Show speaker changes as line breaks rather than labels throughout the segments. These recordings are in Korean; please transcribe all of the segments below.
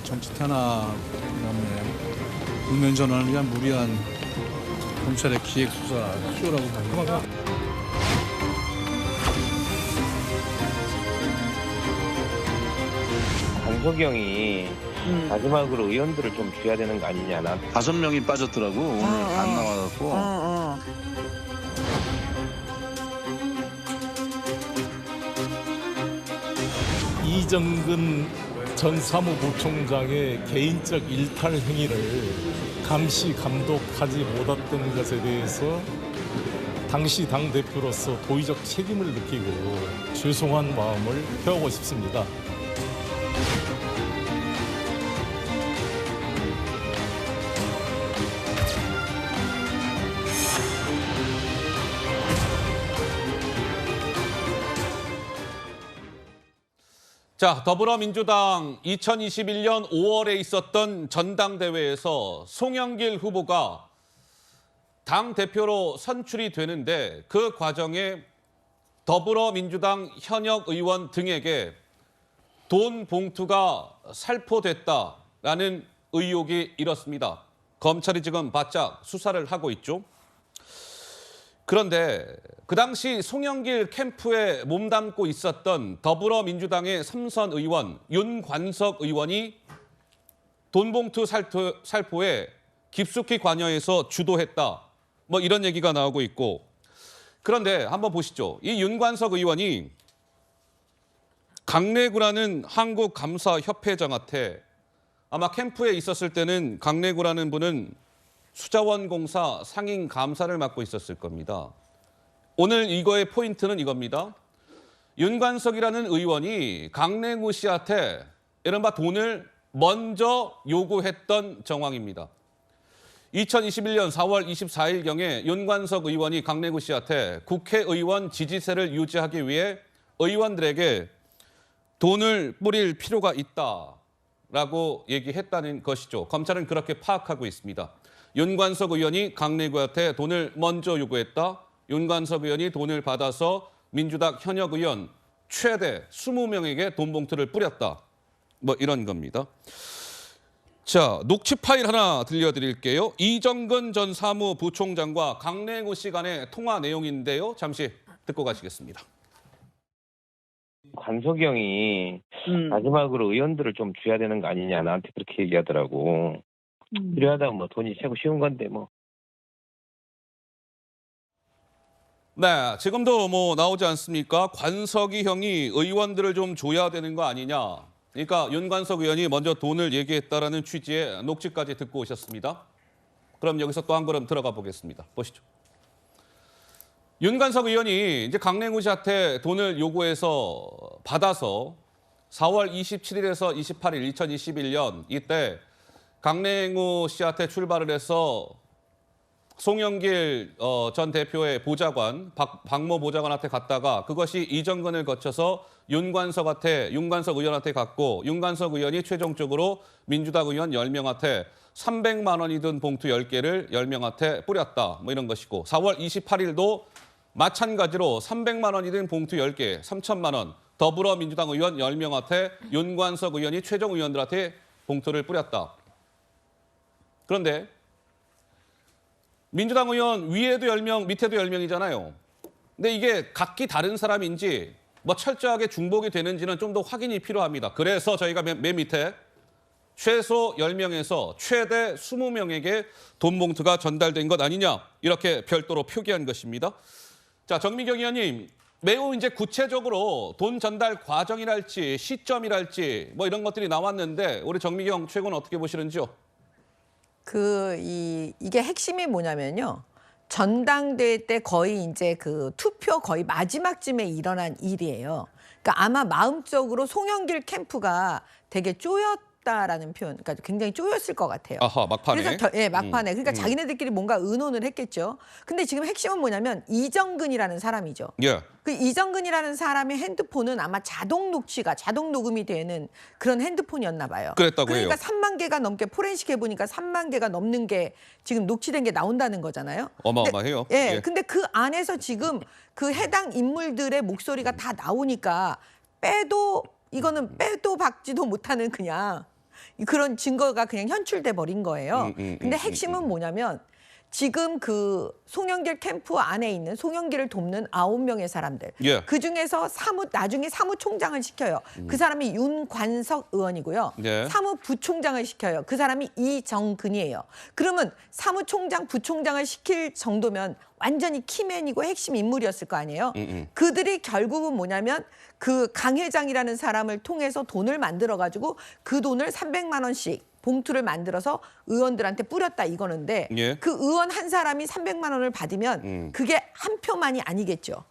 정치 탄압, 그다음에 국면 전환을 위한 무리한 검찰의 기획 수사 쇼라고 봐요.
강석영이 마지막으로 의원들을 좀 줘야 되는 거 아니냐. 나
5명이 빠졌더라고. 오늘 안 나와갖고.
이정근 전 사무부총장의 개인적 일탈 행위를 감시 감독하지 못했던 것에 대해서 당시 당대표로서 도의적 책임을 느끼고 죄송한 마음을 표하고 싶습니다.
자, 더불어민주당 2021년 5월에 있었던 전당대회에서 송영길 후보가 당대표로 선출이 되는데 그 과정에 더불어민주당 현역 의원 등에게 돈 봉투가 살포됐다라는 의혹이 일었습니다. 검찰이 지금 바짝 수사를 하고 있죠. 그런데 그 당시 송영길 캠프에 몸담고 있었던 더불어민주당의 3선 의원 윤관석 의원이 돈봉투 살포에 깊숙이 관여해서 주도했다. 뭐 이런 얘기가 나오고 있고. 그런데 한번 보시죠. 이 윤관석 의원이 강래구라는 한국감사협회장한테 아마 캠프에 있었을 때는 강래구라는 분은 수자원공사 상임 감사를 맡고 있었을 겁니다. 오늘 이거의 포인트는 이겁니다. 윤관석이라는 의원이 강래구 씨한테 이른바 돈을 먼저 요구했던 정황입니다. 2021년 4월 24일경에 윤관석 의원이 강래구 씨한테 국회의원 지지세를 유지하기 위해 의원들에게 돈을 뿌릴 필요가 있다라고 얘기했다는 것이죠. 검찰은 그렇게 파악하고 있습니다. 윤관석 의원이 강래구한테 돈을 먼저 요구했다. 윤관석 의원이 돈을 받아서 민주당 현역 의원 최대 20명에게 돈 봉투를 뿌렸다. 뭐 이런 겁니다. 자, 녹취 파일 하나 들려드릴게요. 이정근 전 사무부총장과 강래구 씨 간의 통화 내용인데요. 잠시 듣고 가시겠습니다.
강석영이 마지막으로 의원들을 좀 줘야 되는 거 아니냐. 나한테 그렇게 얘기하더라고. 필요하다면 뭐 돈이 최고 쉬운 건데 뭐.
네, 지금도 뭐 나오지 않습니까? 관석이 형이 의원들을 좀 줘야 되는 거 아니냐. 그러니까 윤관석 의원이 먼저 돈을 얘기했다라는 취지의 녹취까지 듣고 오셨습니다. 그럼 여기서 또 한 걸음 들어가 보겠습니다. 보시죠. 윤관석 의원이 이제 강래구 씨한테 돈을 요구해서 받아서 4월 27일에서 28일 2021년 이때 강래구 씨한테 출발을 해서 송영길 전 대표의 보좌관, 박모 보좌관한테 갔다가 그것이 이정근을 거쳐서 윤관석 의원한테 갔고 윤관석 의원이 최종적으로 민주당 의원 10명한테 300만 원이 든 봉투 10개를 10명한테 뿌렸다. 뭐 이런 것이고 4월 28일도 마찬가지로 300만 원이 든 봉투 10개, 3천만 원 더불어민주당 의원 10명한테 윤관석 의원이 최종 의원들한테 봉투를 뿌렸다. 그런데 민주당 의원 위에도 10명, 밑에도 10명이잖아요. 근데 이게 각기 다른 사람인지 뭐 철저하게 중복이 되는지는 좀 더 확인이 필요합니다. 그래서 저희가 맨 밑에 최소 10명에서 최대 20명에게 돈 봉투가 전달된 것 아니냐 이렇게 별도로 표기한 것입니다. 자, 정미경 의원님, 매우 이제 구체적으로 돈 전달 과정이랄지 시점이랄지 뭐 이런 것들이 나왔는데 우리 정미경 최고는 어떻게 보시는지요?
이게 핵심이 뭐냐면요. 전당대회 때 거의 이제 그 투표 거의 마지막쯤에 일어난 일이에요. 그러니까 아마 마음적으로 송영길 캠프가 되게 쪼였다라는 표현, 그러니까 굉장히 쪼였을 것 같아요.
아하, 막판에.
그래서 막판에. 그러니까 자기네들끼리 뭔가 의논을 했겠죠. 근데 지금 핵심은 뭐냐면 이정근이라는 사람이죠.
예.
그 이정근이라는 사람의 핸드폰은 아마 자동 녹음이 되는 그런 핸드폰이었나 봐요.
그랬다고
그러니까
해요.
3만 개가 넘게 포렌식 해보니까 3만 개가 넘는 게 지금 녹취된 게 나온다는 거잖아요.
어마어마해요.
예. 근데 그 안에서 지금 그 해당 인물들의 목소리가 다 나오니까 이거는 빼도 박지도 못하는 그냥 그런 증거가 그냥 현출돼 버린 거예요. 근데 핵심은 뭐냐면 지금 그 송영길 캠프 안에 있는 송영길을 돕는 9명의 사람들.
예.
그중에서 나중에 사무총장을 시켜요. 그 사람이 윤관석 의원이고요.
예.
사무부총장을 시켜요. 그 사람이 이정근이에요. 그러면 사무총장, 부총장을 시킬 정도면 완전히 키맨이고 핵심 인물이었을 거 아니에요. 그들이 결국은 뭐냐면 그 강 회장이라는 사람을 통해서 돈을 만들어가지고 그 돈을 300만 원씩 봉투를 만들어서 의원들한테 뿌렸다 이거는데
예.
그 의원 한 사람이 300만 원을 받으면 그게 한 표만이 아니겠죠.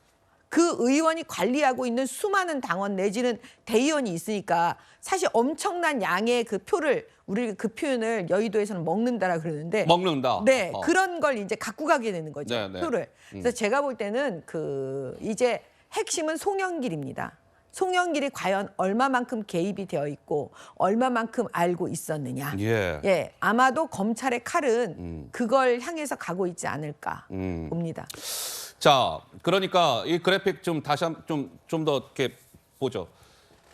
그 의원이 관리하고 있는 수많은 당원 내지는 대의원이 있으니까 사실 엄청난 양의 그 표를 우리 그 표현을 여의도에서는 먹는다라 그러는데
먹는다.
네, 그런 걸 이제 갖고 가게 되는 거죠.
네, 네.
표를. 그래서 제가 볼 때는 그 이제 핵심은 송영길입니다. 송영길이 과연 얼마만큼 개입이 되어 있고 얼마만큼 알고 있었느냐.
예.
아마도 검찰의 칼은 그걸 향해서 가고 있지 않을까 봅니다.
자, 그러니까 이 그래픽 좀 다시 좀 더 이렇게 보죠.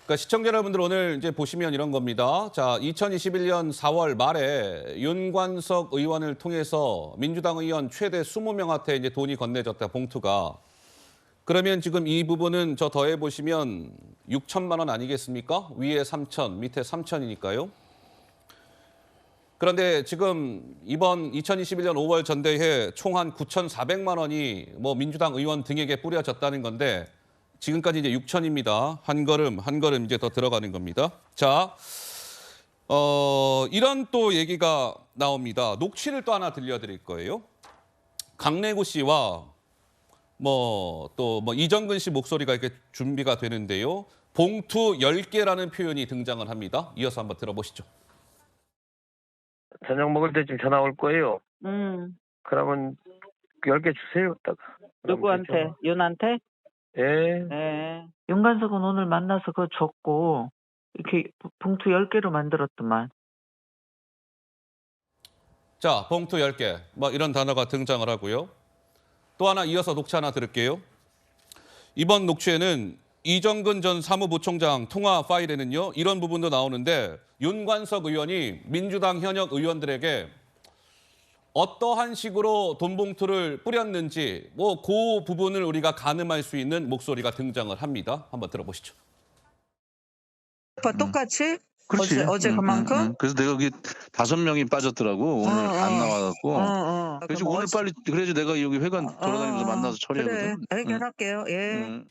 그러니까 시청자 여러분들 오늘 이제 보시면 이런 겁니다. 자, 2021년 4월 말에 윤관석 의원을 통해서 민주당 의원 최대 20명한테 이제 돈이 건네졌다, 봉투가. 그러면 지금 이 부분은 저 더해 보시면 6천만 원 아니겠습니까? 위에 3천, 밑에 3천이니까요. 그런데 지금 이번 2021년 5월 전대회 총 한 9,400만 원이 뭐 민주당 의원 등에게 뿌려졌다는 건데 지금까지 이제 6천입니다. 한 걸음 이제 더 들어가는 겁니다. 자, 이런 또 얘기가 나옵니다. 녹취를 또 하나 들려드릴 거예요. 강래구 씨와 또 이정근 씨 목소리가 이렇게 준비가 되는데요. 봉투 10개라는 표현이 등장을 합니다. 이어서 한번 들어보시죠.
저녁 먹을 때쯤 전화 올 거예요. 그러면 10개 주세요. 딱.
누구한테? 윤한테?
예.
네. 윤관석은 오늘 만나서 그거 줬고 이렇게 봉투 10개로 만들었더만.
자, 봉투 10개. 이런 단어가 등장을 하고요. 또 하나 이어서 녹취 하나 들을게요. 이번 녹취에는 이정근 전 사무부총장 통화 파일에는요. 이런 부분도 나오는데 윤관석 의원이 민주당 현역 의원들에게 어떠한 식으로 돈 봉투를 뿌렸는지 그 부분을 우리가 가늠할 수 있는 목소리가 등장을 합니다. 한번 들어보시죠.
똑같이?
그렇지.
어제 그만큼?
그래서 내가 여기 5명이 빠졌더라고. 오늘 안 나와갖고. 그래서 오늘 빨리 그래야지 내가 여기 회관 돌아다니면서 만나서 처리하거든.
그래, 해결할게요. 예.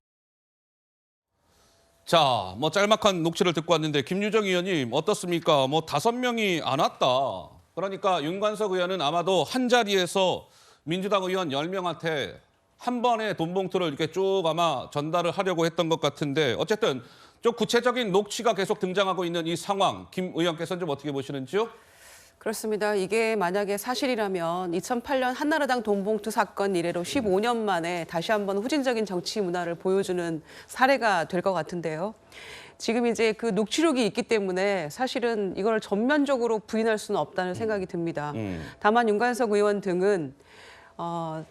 자, 짤막한 녹취를 듣고 왔는데 김유정 의원님 어떻습니까? 5명이 안 왔다. 그러니까 윤관석 의원은 아마도 한 자리에서 민주당 의원 10명한테 한 번에 돈 봉투를 이렇게 쭉 아마 전달을 하려고 했던 것 같은데 어쨌든 좀 구체적인 녹취가 계속 등장하고 있는 이 상황, 김 의원께서는 좀 어떻게 보시는지요?
그렇습니다. 이게 만약에 사실이라면 2008년 한나라당 돈봉투 사건 이래로 15년 만에 다시 한번 후진적인 정치 문화를 보여주는 사례가 될 것 같은데요. 지금 이제 그 녹취록이 있기 때문에 사실은 이걸 전면적으로 부인할 수는 없다는 생각이 듭니다. 다만 윤관석 의원 등은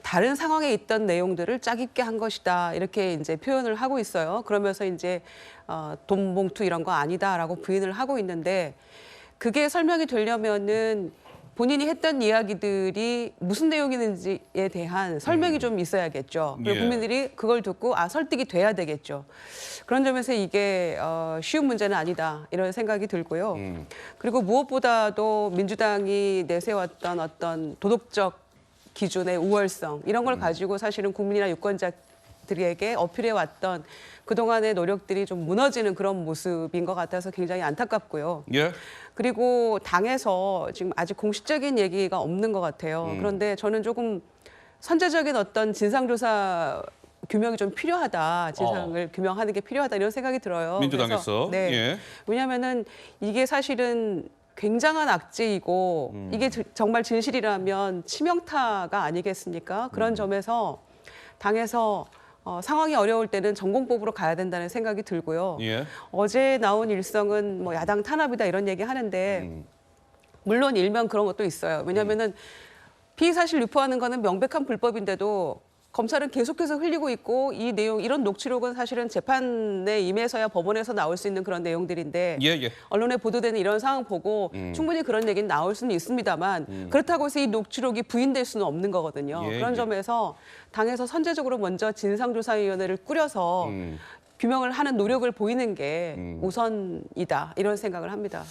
다른 상황에 있던 내용들을 짜깁게 한 것이다 이렇게 이제 표현을 하고 있어요. 그러면서 이제 돈 봉투 이런 거 아니다라고 부인을 하고 있는데 그게 설명이 되려면은 본인이 했던 이야기들이 무슨 내용이는지에 대한 설명이 좀 있어야겠죠. 그리고
예.
국민들이 그걸 듣고 설득이 돼야 되겠죠. 그런 점에서 이게 쉬운 문제는 아니다 이런 생각이 들고요. 그리고 무엇보다도 민주당이 내세웠던 어떤 도덕적 기준의 우월성 이런 걸 가지고 사실은 국민이나 유권자들에게 어필해왔던 그동안의 노력들이 좀 무너지는 그런 모습인 것 같아서 굉장히 안타깝고요.
예.
그리고 당에서 지금 아직 공식적인 얘기가 없는 것 같아요. 그런데 저는 조금 선제적인 어떤 진상조사 규명이 좀 필요하다. 진상을 규명하는 게 필요하다 이런 생각이 들어요.
민주당에서.
그래서, 네.
예.
왜냐하면은 이게 사실은 굉장한 악재이고 이게 정말 진실이라면 치명타가 아니겠습니까? 그런 점에서 당에서 상황이 어려울 때는 전공법으로 가야 된다는 생각이 들고요.
예.
어제 나온 일성은 야당 탄압이다 이런 얘기 하는데 물론 일면 그런 것도 있어요. 왜냐하면은 피의사실 유포하는 거는 명백한 불법인데도 검찰은 계속해서 흘리고 있고 이 내용, 이런 녹취록은 사실은 재판에 임해서야 법원에서 나올 수 있는 그런 내용들인데
예.
언론에 보도되는 이런 상황 보고 충분히 그런 얘기는 나올 수는 있습니다만 그렇다고 해서 이 녹취록이 부인될 수는 없는 거거든요.
예,
그런
예.
점에서 당에서 선제적으로 먼저 진상조사위원회를 꾸려서 규명을 하는 노력을 보이는 게 우선이다 이런 생각을 합니다.